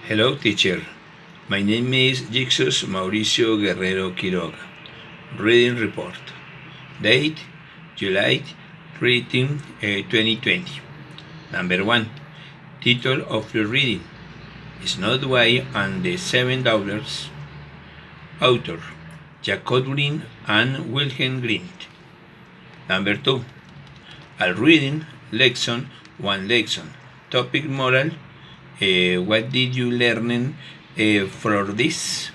Hello, teacher. My name is Jesús Mauricio Guerrero Quiroga. Reading report. Date July 13, 2020. Number 1. Title of the reading: Snow White and the Seven Dwarfs. Author: Jacobin and Wilhelm Grimm. Number 2. Al reading lesson 1 lesson. Topic: moral. What did you learn from this?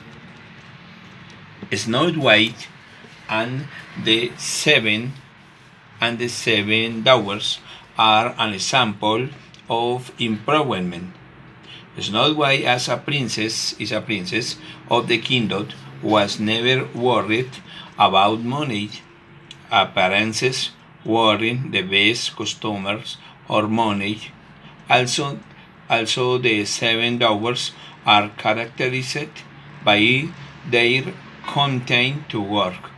Snow White and the seven dwarfs are an example of improvement. Snow White as a princess of the kingdom was never worried about money, appearances, wearing the best customers or money. Also, the seven dwarfs are characterized by their commitment to work,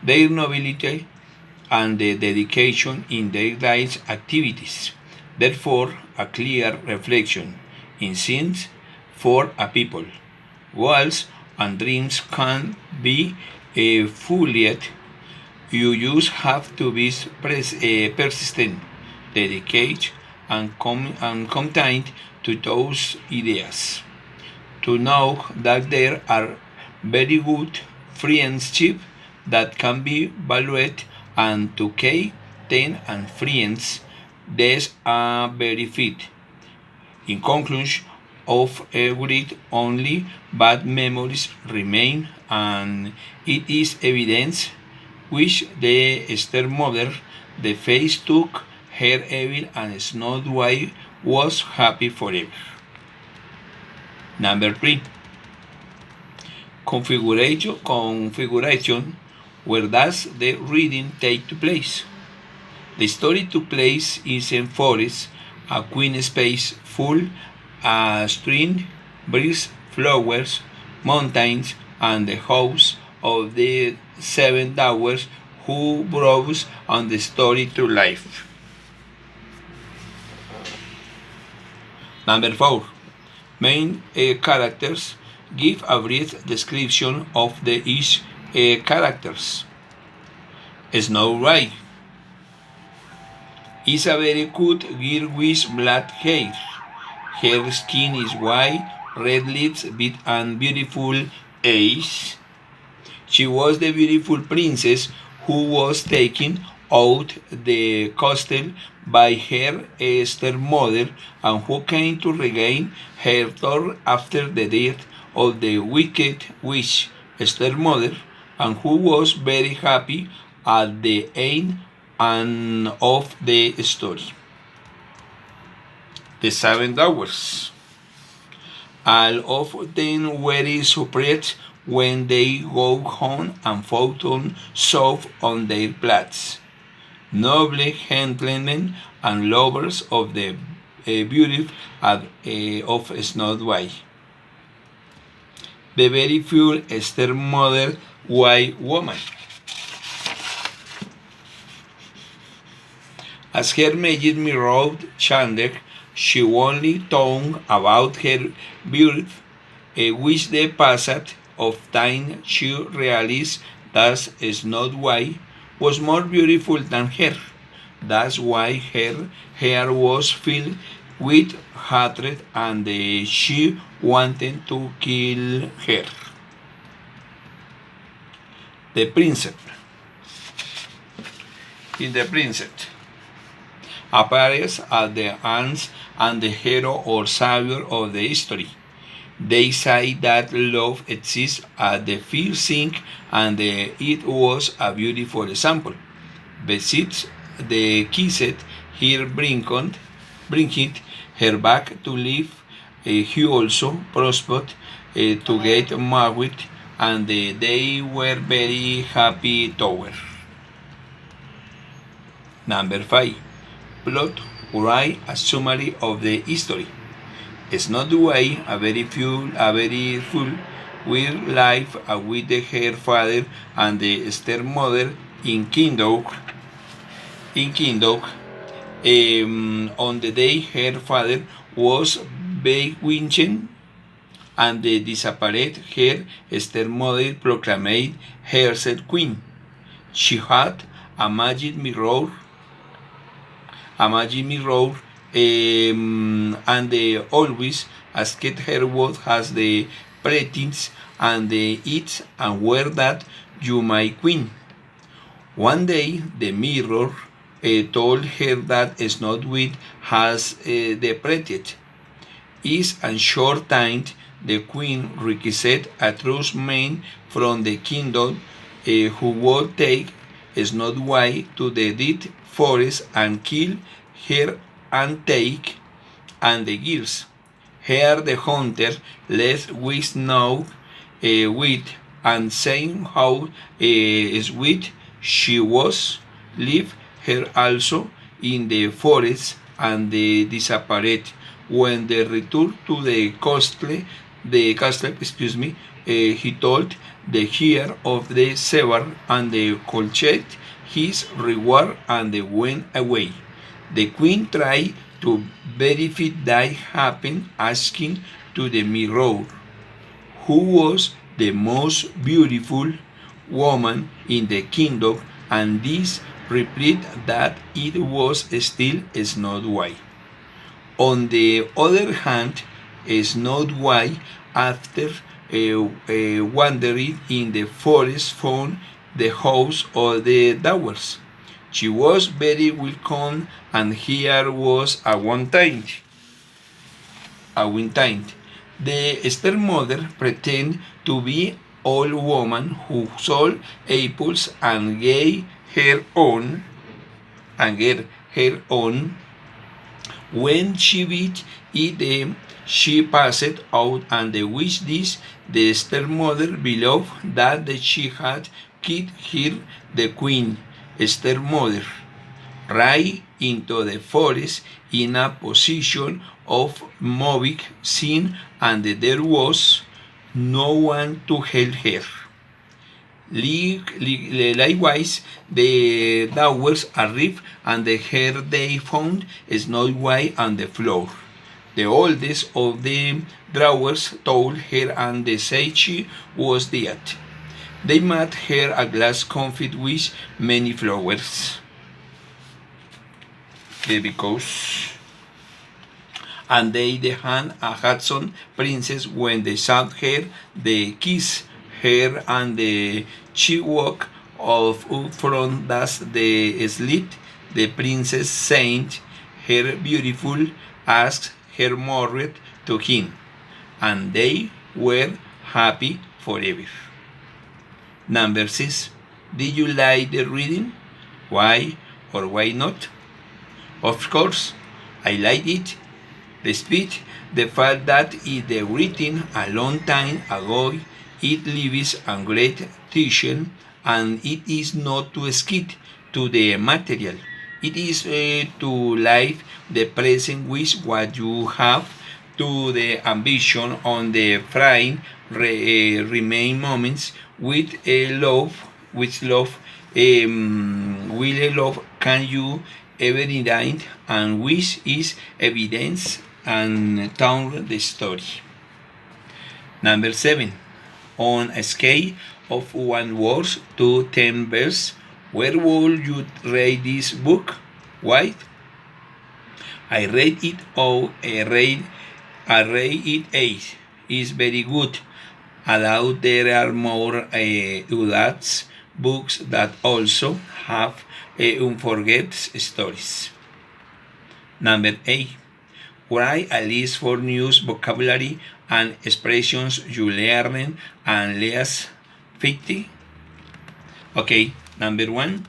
their nobility, and the dedication in their daily activities. Therefore, a clear reflection in scenes for a people. Goals and dreams can be fulfilled. You just have to be persistent, dedicated, and committed to those ideas. To know that there are very good friendships that can be valued, and to keep them and friends these are very fit. In conclusion, of every only bad memories remain, and it is evidence which the stepmother the face took her evil, and Snow White was happy forever. Number 3. Configuration. Where does the reading take place? The story took place in a forest, a queen space full, a stream, breeze, flowers, mountains, and the house of the seven dwarfs who brought on the story to life. Number 4. Main characters. Give a brief description of the each characters. Snow White is a very good girl with black hair. Her skin is white, red lips, and beautiful eyes. She was the beautiful princess who was taken out the castle by her stepmother, and who came to regain her throne after the death of the wicked witch stepmother, and who was very happy at the end of the story. The seven dwarfs. All of them were surprised when they go home and found soup on their plates. Noble gentlemen and lovers of the beauty of Snow White. The very few stepmother white woman. As her majesty rode Chandler, she only talked about her beauty, which the passage of time she realized that Snow White was more beautiful than her. That's why her hair was filled with hatred, and she wanted to kill her. The princess. In the princess appears as the aunt and the hero or savior of the history. They say that love exists as the first thing, and it was a beautiful example. Besides the kissed her bringing her back to life, he also prospered to get married, and they were very happy together. Number 5. Plot. Write a summary of the history. Snow White, a very full with life with her father and the stepmother in Kingdom. On the day her father was bewitched, and the disappeared her stepmother proclaimed herself queen. She had a magic mirror, and they always asked her what has the pretties and the eats and where that you my queen. One day the mirror told her that Snowdwit has the prettiest. Is a short time the queen requested a trust man from the kingdom who would take Snow White to the deep forest and kill her and take and the girls. Here the hunter left with Snow White and saying how sweet she was, leave her also in the forest and they disappeared. When they returned to the castle, he told the heir of the sever and the colchette his reward and they went away. The queen tried to verify that happened, asking to the mirror who was the most beautiful woman in the kingdom, and this replied that it was still Snow White. On the other hand, Snow White, after wandering in the forest, found the house of the Dwarfs. She was very welcome, and here was a one time. The stepmother pretended to be old woman who sold apples and gave her own when she beat it, she passed out and the wish this the stepmother believed that she had killed her the queen stepmother right into the forest in a position of moving sin and there was no one to help her. Likewise, the Dwarfs arrived and here they found Snow White on the floor. The oldest of the Dwarfs told her and they said she was dead. They made her a glass confit with many flowers. Because and they hand a Hudson princess when they saw her, they kiss her and she walked off from the slit. The princess saint, her beautiful, asked her married to him, and they were happy forever. Number 6. Did you like the reading? Why or why not? Of course, I liked it. The speed, the fact that it written a long time ago, it leaves a great teaching, and it is not to skip to the material. It is to live the present with what you have, to the ambition on the frying remain moments with a love, will a love can you ever deny, and which is evidence and tell the story. Number 7. On a scale of 1 word to 10 verse, where would you rate this book? Why? I rate it I rate it 8. It's very good. Although there are more adults books that also have unforgettable stories. Number 8. Write a list for new vocabulary and expressions you learn and less 50. Okay, number 1.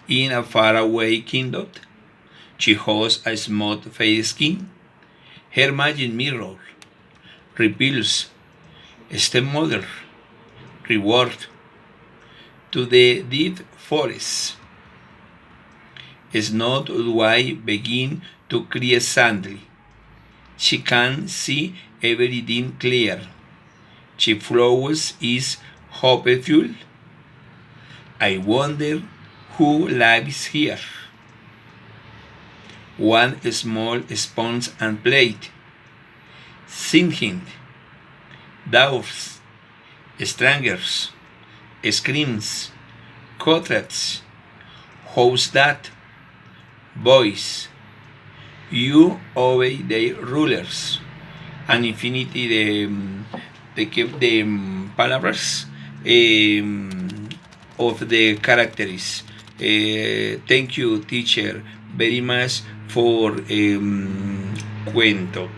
In a faraway kingdom, she has a smooth face skin. Her magic mirror reveals stepmother reward to the deep forest. Snow White begin to cry suddenly. She can see everything clear. She flowers is hopeful. I wonder who lives here. One small sponge and plate. singing, Dwarfs, strangers, screams, contracts, how's that, boys, you obey the rulers, an infinity de palabras of the characters. Thank you, teacher, very much for cuento.